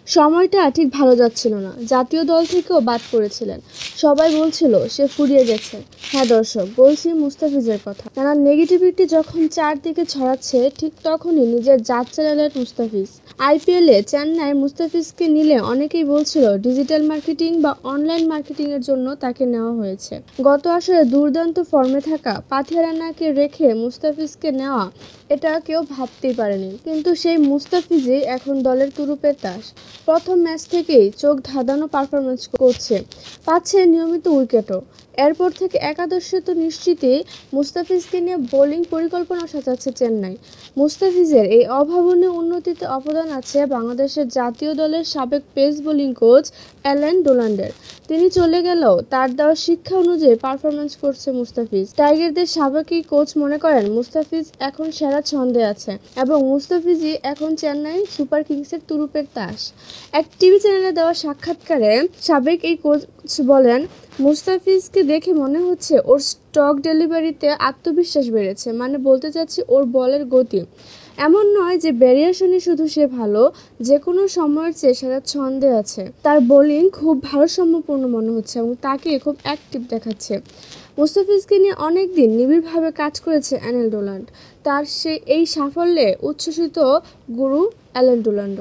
সময়টা ঠিক ভালো যাচ্ছিল না, জাতীয় দল থেকেও বাদ পড়েছিলেন। সবাই বলছিল সে ফুরিয়ে গেছে। হ্যাঁ দর্শক, বলছি মুস্তাফিজের কথা। নানা নেগেটিভিটি যখন চারদিকে ছড়াচ্ছে ঠিক তখনই নিজের জাত চালালেন মুস্তাফিজ। আইপিএলে চেন্নাইয়ের মুস্তাফিজকে নিলে অনেকেই বলছিল ডিজিটাল মার্কেটিং বা অনলাইন মার্কেটিং এর জন্য তাকে নেওয়া হয়েছে। গত আসরে দুর্দান্ত ফর্মে থাকা পাথিয়া রানাকে রেখে মুস্তাফিজকে নেওয়া, এটা কেউ ভাবতেই পারেনি। কিন্তু সেই মুস্তাফিজই এখন দলের তুরুপের তাস। প্রথম ম্যাচ থেকেই চোখ ধাঁধানো পারফরমেন্স করছে, পাচ্ছে নিয়মিত উইকেটও। এরপর থেকে একাদশে তো নিশ্চিতই মুস্তাফিজকে নিয়ে বোলিং পরিকল্পনা সাজাচ্ছে চেন্নাই। মুস্তাফিজের এই অভাবনীয় উন্নতিতে অবদান আছে বাংলাদেশের জাতীয় দলের সাবেক পেস বোলিং কোচ অ্যালেন ডোনাল্ডের। তিনি চলে গেলেও তার দেওয়া শিক্ষা অনুযায়ী পারফরমেন্স করছে মুস্তাফিজ। টাইগারদের সাবেক এই কোচ মনে করেন মুস্তাফিজ এখন সেরা ছন্দে আছে এবং মুস্তাফিজই এখন চেন্নাই সুপার কিংসের তুরুপের তাস। এক টিভি চ্যানেলে দেওয়া সাক্ষাৎকারে সাবেক এই কোচ বলেন, মুস্তাফিজকে দেখে মনে হচ্ছে ওর স্টক ডেলিভারিতে আত্মবিশ্বাস বেড়েছে। মানে বলতে চাচ্ছি ওর বলের গতি এমন নয় যে ভেরিয়েশনই শুধু সে ভালো, যে কোনো সময়ের চেয়ে সেরা ছন্দে আছে। তার বোলিং খুব ভারসাম্যপূর্ণ মনে হচ্ছে এবং তাকে খুব অ্যাক্টিভ দেখাচ্ছে। মুস্তাফিজকে নিয়ে অনেক দিন নিবিড়ভাবে কাজ করেছে অ্যালেন ডোনাল্ড। তার এই সাফল্যে উচ্ছ্বসিত গুরু অ্যালেন ডোনাল্ড।